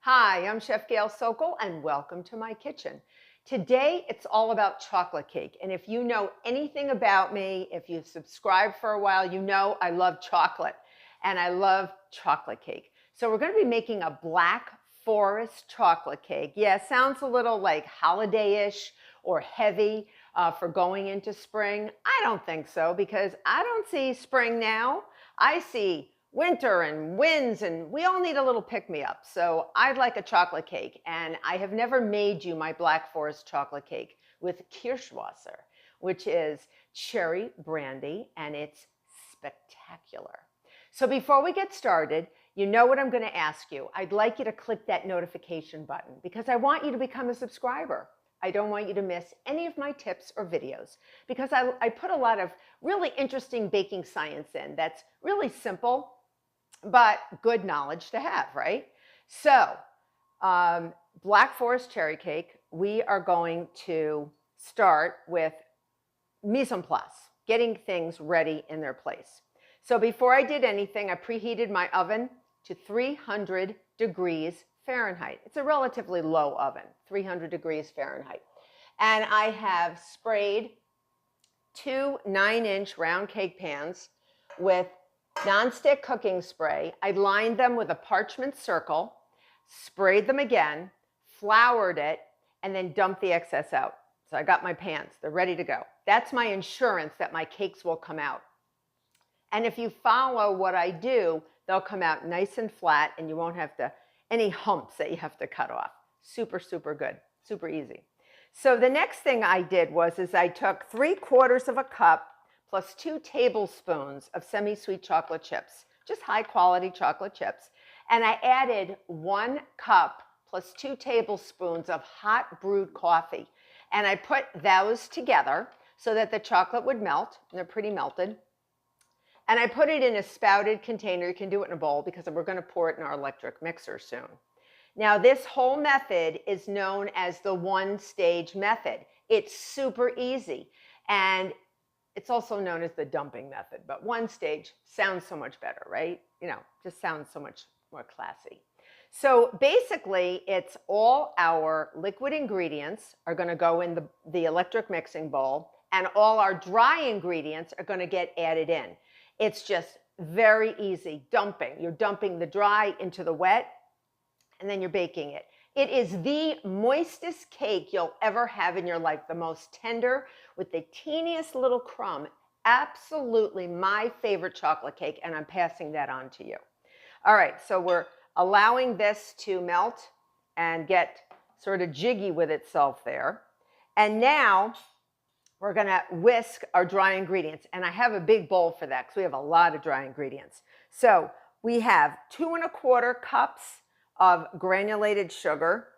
Hi, I'm Chef Gail Sokol and welcome to my kitchen. Today it's all about chocolate cake. And if you know anything about me, if you've subscribed for a while, you know I love chocolate and I love chocolate cake. So we're going to be making a black forest chocolate cake. Yeah, it sounds a little like holiday-ish or heavy for going into spring. I don't think so because I don't see spring now. I see winter and winds, and we all need a little pick-me-up. So I'd like a chocolate cake, and I have never made you my Black Forest chocolate cake with Kirschwasser, which is cherry brandy, and it's spectacular. So before we get started, you know what I'm going to ask you. I'd like you to click that notification button because I want you to become a subscriber. I don't want you to miss any of my tips or videos because I put a lot of really interesting baking science in that's really simple, but good knowledge to have, right? So Black Forest cherry cake, we are going to start with mise en place, getting things ready in their place. So before I did anything, I preheated my oven to 300 degrees Fahrenheit. It's a relatively low oven, 300 degrees Fahrenheit. And I have sprayed 2 9-inch round cake pans with nonstick cooking spray. I lined them with a parchment circle, sprayed them again, floured it, and then dumped the excess out. So I got my pans, they're ready to go. That's my insurance that my cakes will come out. And if you follow what I do, they'll come out nice and flat and you won't have any humps that you have to cut off. Super, super good, super easy. So the next thing I did was I took 3/4 of a cup plus 2 tablespoons of semi-sweet chocolate chips, just high quality chocolate chips. And I added 1 cup plus 2 tablespoons of hot brewed coffee. And I put those together so that the chocolate would melt, and they're pretty melted. And I put it in a spouted container. You can do it in a bowl because we're going to pour it in our electric mixer soon. Now, this whole method is known as the one-stage method. It's super easy. And it's also known as the dumping method, but one stage sounds so much better, right? You know, just sounds so much more classy. So basically, it's all our liquid ingredients are going to go in the electric mixing bowl, and all our dry ingredients are going to get added in. It's just very easy dumping. You're dumping the dry into the wet, and then you're baking it. It is the moistest cake you'll ever have in your life, the most tender with the teeniest little crumb. Absolutely my favorite chocolate cake, and I'm passing that on to you. All right, so we're allowing this to melt and get sort of jiggy with itself there. And now we're going to whisk our dry ingredients. And I have a big bowl for that because we have a lot of dry ingredients. So we have 2 1/4 cups of granulated sugar.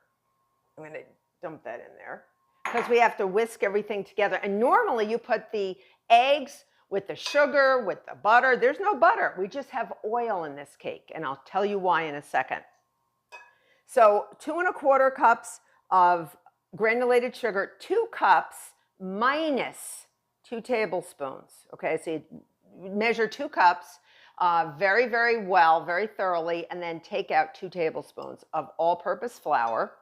I'm going to dump that in there because we have to whisk everything together. And normally you put the eggs with the sugar, with the butter. There's no butter. We just have oil in this cake, and I'll tell you why in a second. So 2 1/4 cups of granulated sugar, 2 cups minus 2 tablespoons. Okay, so you measure 2 cups very, very well, very thoroughly, and then take out 2 tablespoons of all-purpose flour.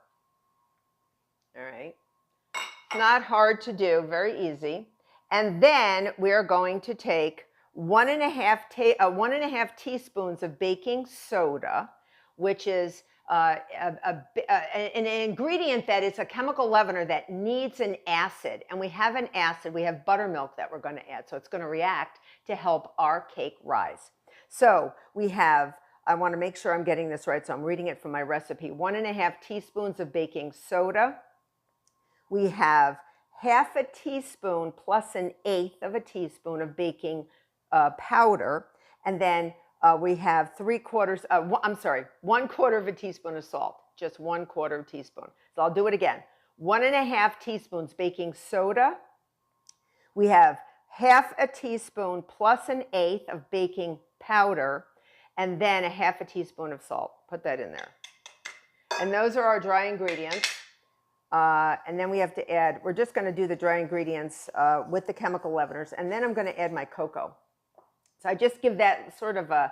All right, it's not hard to do, very easy. And then we're going to take 1.5 teaspoons of baking soda, which is an ingredient that is a chemical leavener that needs an acid. And we have an acid, we have buttermilk that we're going to add. So it's going to react to help our cake rise. So we have, I want to make sure I'm getting this right, so I'm reading it from my recipe. 1.5 teaspoons of baking soda. We have 1/2 teaspoon plus 1/8 of a teaspoon of baking powder. And then we have 1/4 of a teaspoon of salt, just 1/4 teaspoon. So I'll do it again. 1.5 teaspoons baking soda. We have 1/2 teaspoon plus 1/8 of baking powder, and then 1/2 teaspoon of salt. Put that in there. And those are our dry ingredients. And then we have to add, we're just going to do the dry ingredients with the chemical leaveners, and then I'm going to add my cocoa. So I just give that sort of a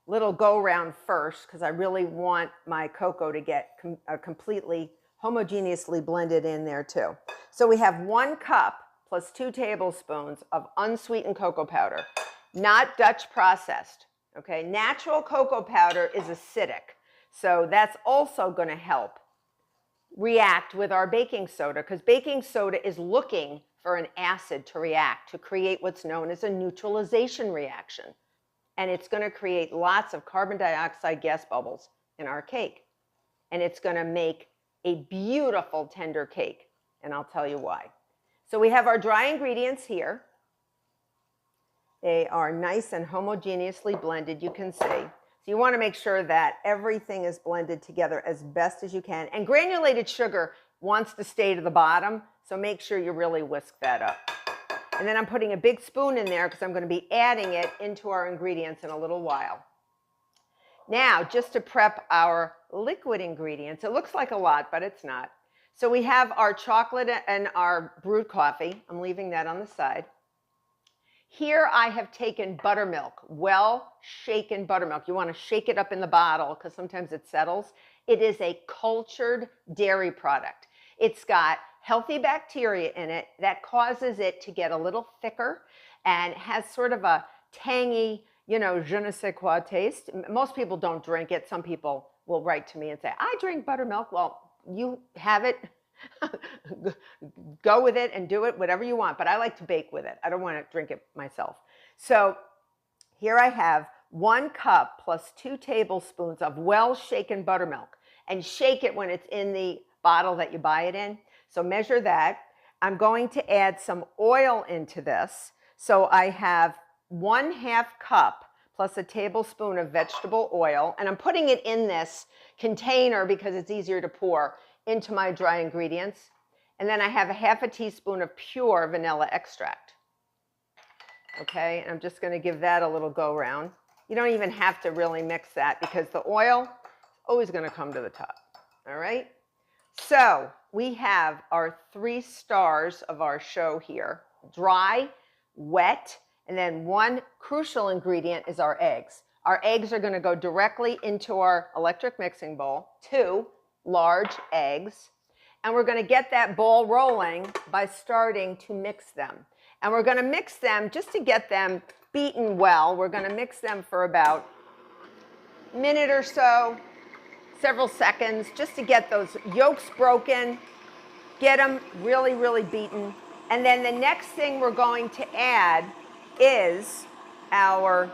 little go round first because I really want my cocoa to get completely homogeneously blended in there too. So we have 1 cup plus 2 tablespoons of unsweetened cocoa powder, not Dutch processed. Okay, natural cocoa powder is acidic, so that's also going to help react with our baking soda, because baking soda is looking for an acid to react to create what's known as a neutralization reaction. And it's going to create lots of carbon dioxide gas bubbles in our cake. And it's going to make a beautiful tender cake. And I'll tell you why. So we have our dry ingredients here. They are nice and homogeneously blended, you can see. So you want to make sure that everything is blended together as best as you can. And granulated sugar wants to stay to the bottom, so make sure you really whisk that up. And then I'm putting a big spoon in there because I'm going to be adding it into our ingredients in a little while. Now, just to prep our liquid ingredients, it looks like a lot, but it's not. So we have our chocolate and our brewed coffee. I'm leaving that on the side. Here I have taken buttermilk, well shaken buttermilk. You want to shake it up in the bottle because sometimes it settles. It is a cultured dairy product. It's got healthy bacteria in it that causes it to get a little thicker and has sort of a tangy, je ne sais quoi taste. Most people don't drink it. Some people will write to me and say, I drink buttermilk. Well, you have it. Go with it and do it whatever you want. But I like to bake with it. I don't want to drink it myself. So here I have 1 cup plus 2 tablespoons of well shaken buttermilk. And shake it when it's in the bottle that you buy it in. So measure that. I'm going to add some oil into this. So I have 1/2 cup plus a tablespoon of vegetable oil. And I'm putting it in this container because it's easier to pour into my dry ingredients. And then I have 1/2 teaspoon of pure vanilla extract. Okay, and I'm just going to give that a little go round. You don't even have to really mix that because the oil is always going to come to the top. All right. So we have our 3 stars of our show here: dry, wet, and then one crucial ingredient is our eggs. Our eggs are going to go directly into our electric mixing bowl, 2 large eggs. And we're going to get that ball rolling by starting to mix them. And we're going to mix them just to get them beaten well. We're going to mix them for about a minute or so, several seconds, just to get those yolks broken, get them really, really beaten. And then the next thing we're going to add is our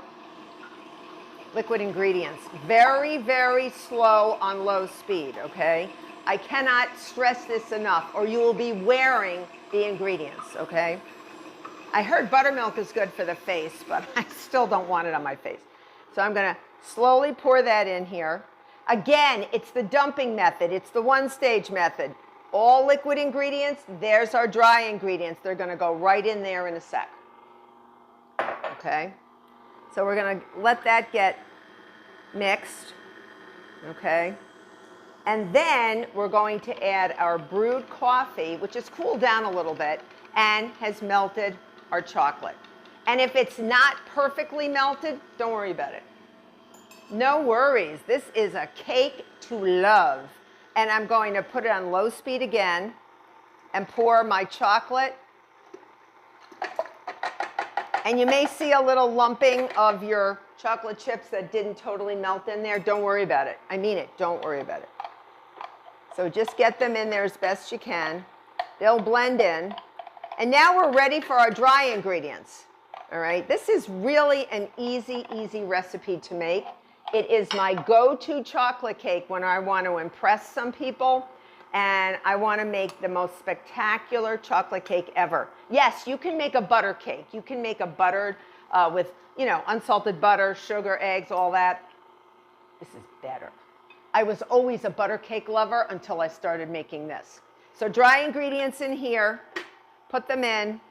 liquid ingredients. Very, very slow on low speed, okay? I cannot stress this enough, or you will be wearing the ingredients, okay? I heard buttermilk is good for the face, but I still don't want it on my face. So I'm going to slowly pour that in here. Again, it's the dumping method. It's the 1-stage method. All liquid ingredients, there's our dry ingredients. They're going to go right in there in a sec. Okay? So we're going to let that get mixed. Okay? And then we're going to add our brewed coffee, which has cooled down a little bit and has melted our chocolate. And if it's not perfectly melted, don't worry about it. No worries. This is a cake to love. And I'm going to put it on low speed again and pour my chocolate. And you may see a little lumping of your chocolate chips that didn't totally melt in there. Don't worry about it. I mean it. Don't worry about it. So just get them in there as best you can. They'll blend in. And now we're ready for our dry ingredients. All right. This is really an easy, easy recipe to make. It is my go-to chocolate cake when I want to impress some people and I want to make the most spectacular chocolate cake ever. Yes, you can make a butter cake. You can make a buttered with, unsalted butter, sugar, eggs, all that. This is better. I was always a butter cake lover until I started making this. So dry ingredients in here, put them in.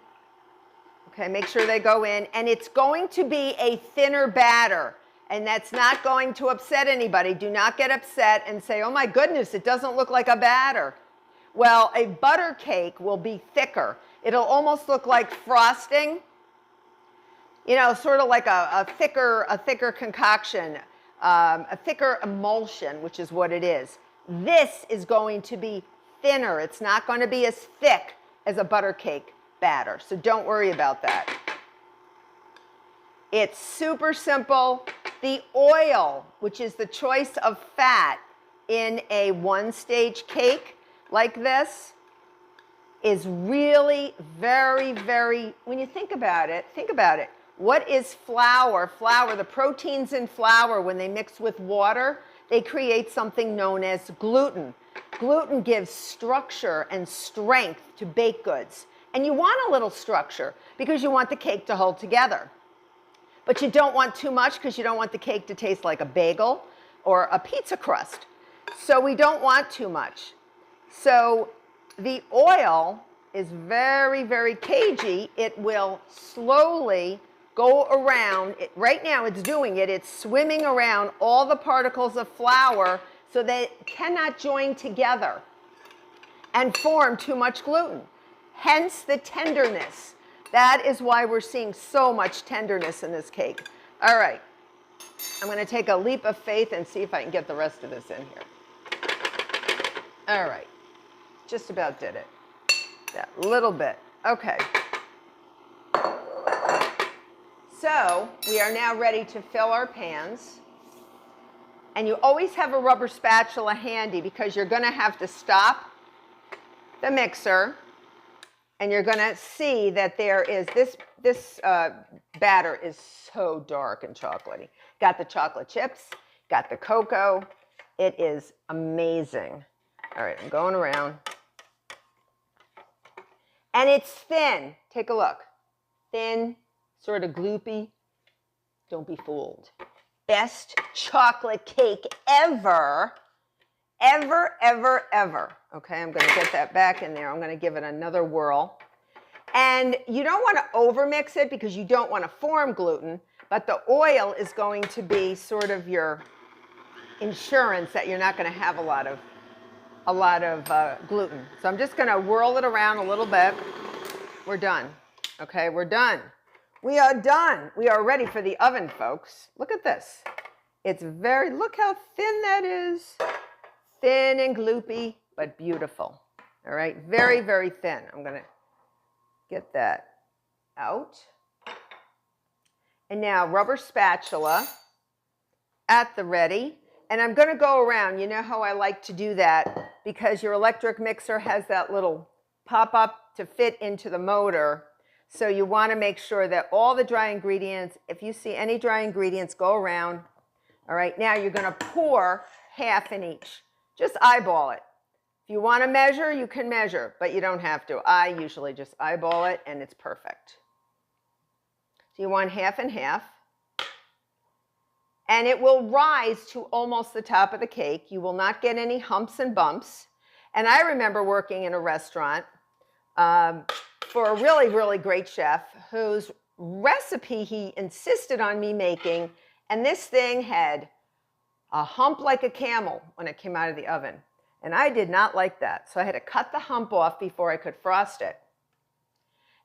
Okay, make sure they go in. And it's going to be a thinner batter. And that's not going to upset anybody. Do not get upset and say, oh my goodness, it doesn't look like a batter. Well, a butter cake will be thicker. It'll almost look like frosting, sort of like a thicker concoction. a thicker emulsion, which is what it is. This is going to be thinner. It's not going to be as thick as a butter cake batter, so don't worry about that. It's super simple. The oil, which is the choice of fat in a one-stage cake like this, is really very, very, when you think about it, What is flour? Flour, the proteins in flour, when they mix with water, they create something known as gluten. Gluten gives structure and strength to baked goods. And you want a little structure because you want the cake to hold together. But you don't want too much because you don't want the cake to taste like a bagel or a pizza crust. So we don't want too much. So the oil is very, very cagey. It will slowly go around. Right now it's doing it. It's swimming around all the particles of flour so they cannot join together and form too much gluten. Hence the tenderness. That is why we're seeing so much tenderness in this cake. All right, I'm going to take a leap of faith and see if I can get the rest of this in here. All right, just about did it. That little bit. Okay. So we are now ready to fill our pans. And you always have a rubber spatula handy because you're going to have to stop the mixer. And you're going to see that there is this batter is so dark and chocolatey. Got the chocolate chips, got the cocoa. It is amazing. All right, I'm going around. And it's thin. Take a look. Thin, sort of gloopy. Don't be fooled. Best chocolate cake ever. Ever, ever, ever. Okay, I'm going to get that back in there. I'm going to give it another whirl. And you don't want to overmix it because you don't want to form gluten, but the oil is going to be sort of your insurance that you're not going to have a lot of gluten. So I'm just going to whirl it around a little bit. We're done. Okay, we're done. We are done. We are ready for the oven, folks. Look at this. It's very, look how thin that is. Thin and gloopy, but beautiful. All right, very, very thin. I'm going to get that out. And now rubber spatula at the ready. And I'm going to go around. You know how I like to do that because your electric mixer has that little pop-up to fit into the motor. So you want to make sure that all the dry ingredients, if you see any dry ingredients, go around. All right, now you're going to pour half in each. Just eyeball it. If you want to measure, you can measure, but you don't have to. I usually just eyeball it, and it's perfect. So you want half and half. And it will rise to almost the top of the cake. You will not get any humps and bumps. And I remember working in a restaurant for a really, really great chef whose recipe he insisted on me making, and this thing had a hump like a camel when it came out of the oven. And I did not like that. So I had to cut the hump off before I could frost it.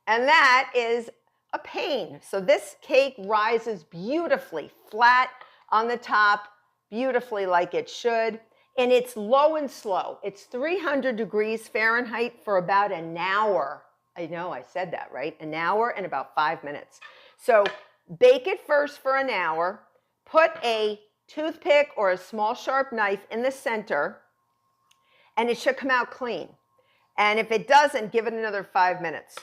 And that is a pain. So this cake rises beautifully, flat on the top, beautifully like it should. And it's low and slow. It's 300 degrees Fahrenheit for about an hour. I know, I said that, right? An hour and about 5 minutes. So bake it first for an hour. Put a toothpick or a small sharp knife in the center, and it should come out clean. And if it doesn't, give it another 5 minutes.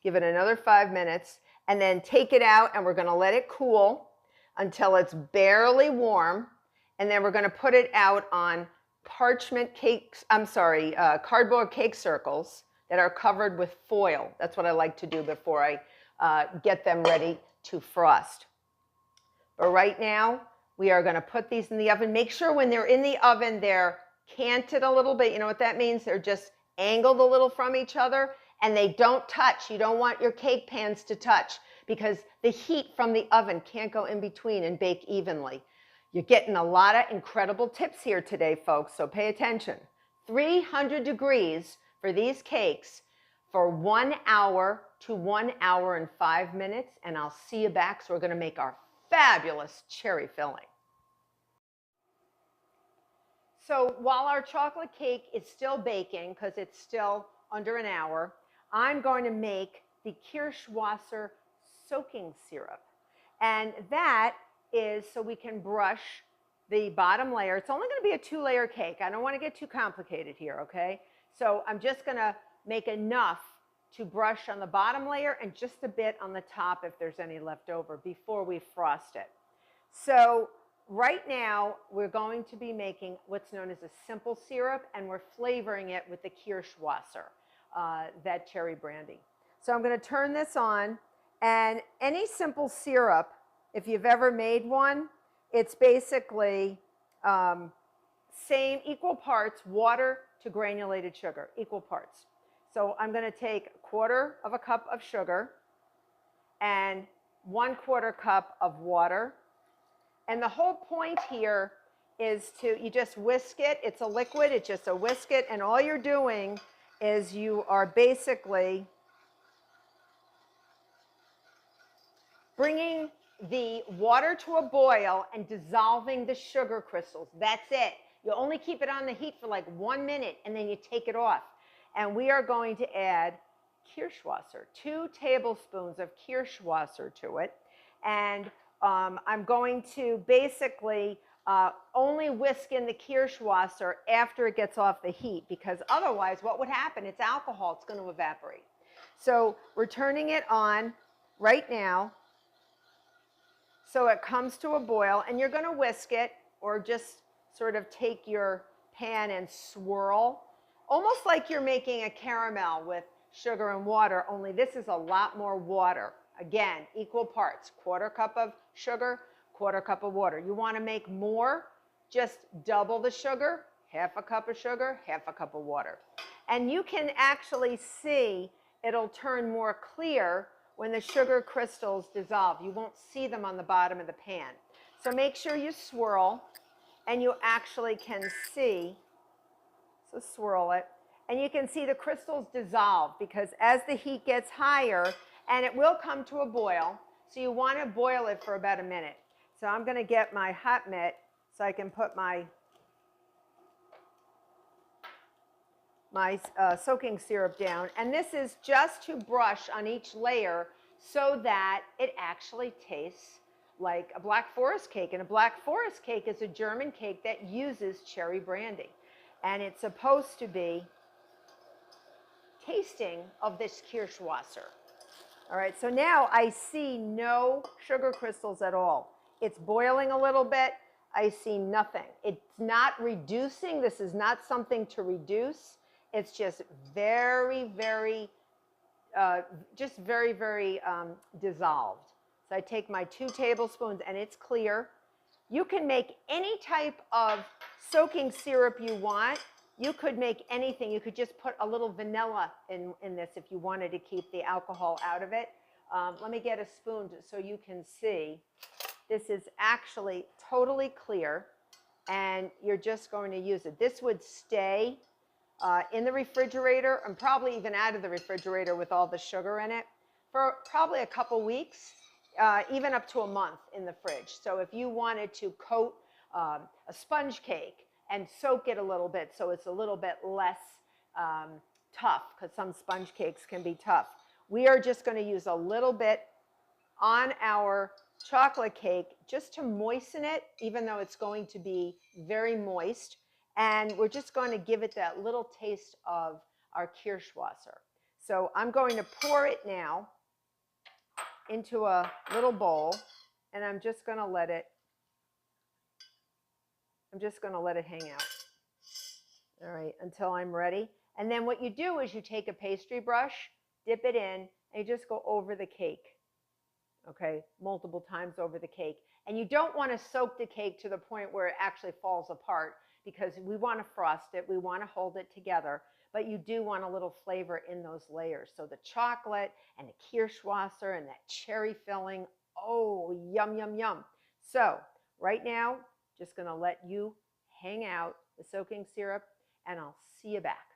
Give it another 5 minutes, and then take it out, and we're going to let it cool until it's barely warm, and then we're going to put it out on cardboard cake circles that are covered with foil. That's what I like to do before I get them ready to frost. But right now, we are going to put these in the oven. Make sure when they're in the oven, they're canted a little bit. You know what that means? They're just angled a little from each other, and they don't touch. You don't want your cake pans to touch because the heat from the oven can't go in between and bake evenly. You're getting a lot of incredible tips here today, folks, so pay attention. 300 degrees for these cakes for 1 hour to 1 hour and 5 minutes, and I'll see you back. So we're going to make our fabulous cherry filling. So while our chocolate cake is still baking, because it's still under an hour, I'm going to make the Kirschwasser soaking syrup. And that is so we can brush the bottom layer. It's only going to be a 2-layer cake. I don't want to get too complicated here, okay? So I'm just going to make enough to brush on the bottom layer and just a bit on the top if there's any left over before we frost it. So right now we're going to be making what's known as a simple syrup, and we're flavoring it with the Kirschwasser, that cherry brandy. So I'm going to turn this on, and any simple syrup, if you've ever made one, it's basically same equal parts water to granulated sugar, equal parts. So I'm going to take 1/4 cup of sugar and 1/4 cup of water. And the whole point here is you just whisk it. It's a liquid, it's just a whisk it, and all you're doing is you are basically bringing the water to a boil and dissolving the sugar crystals. That's it. You only keep it on the heat for like 1 minute, and then you take it off. And we are going to add Kirschwasser, 2 tablespoons of Kirschwasser to it. And I'm going to basically only whisk in the Kirschwasser after it gets off the heat, because otherwise what would happen? It's alcohol, it's going to evaporate. So we're turning it on right now so it comes to a boil, and you're going to whisk it or just sort of take your pan and swirl, almost like you're making a caramel with sugar and water, only this is a lot more water. Again, equal parts, 1/4 cup of sugar, 1/4 cup of water. You want to make more, just double the sugar, 1/2 cup of sugar, 1/2 cup of water. And you can actually see it'll turn more clear when the sugar crystals dissolve. You won't see them on the bottom of the pan. So make sure you swirl, and you actually can see, so swirl it, and you can see the crystals dissolve, because as the heat gets higher, and it will come to a boil, so you want to boil it for about a minute. So I'm going to get my hot mitt so I can put my soaking syrup down. And this is just to brush on each layer so that it actually tastes like a Black Forest cake. And a Black Forest cake is a German cake that uses cherry brandy. And it's supposed to be tasting of this Kirschwasser. All right, so now I see no sugar crystals at all. It's boiling a little bit. I see nothing. It's not reducing. This is not something to reduce. It's just very, very, dissolved. So I take my 2 tablespoons, and it's clear. You can make any type of soaking syrup you want. You could make anything. You could just put a little vanilla in this if you wanted to keep the alcohol out of it. Let me get a spoon so you can see. This is actually totally clear, and you're just going to use it. This would stay in the refrigerator, and probably even out of the refrigerator with all the sugar in it, for probably a couple weeks, even up to a month in the fridge. So if you wanted to coat a sponge cake and soak it a little bit so it's a little bit less tough, because some sponge cakes can be tough, we are just going to use a little bit on our chocolate cake just to moisten it, even though it's going to be very moist. And we're just going to give it that little taste of our Kirschwasser. So I'm going to pour it now into a little bowl, and I'm just going to let it hang out. All right, until I'm ready. And then what you do is you take a pastry brush, dip it in, and you just go over the cake. Okay, multiple times over the cake. And you don't want to soak the cake to the point where it actually falls apart, because we want to frost it, we want to hold it together, but you do want a little flavor in those layers. So the chocolate and the Kirschwasser and that cherry filling, oh, yum, yum, yum. So right now, just going to let you hang out the soaking syrup, and I'll see you back.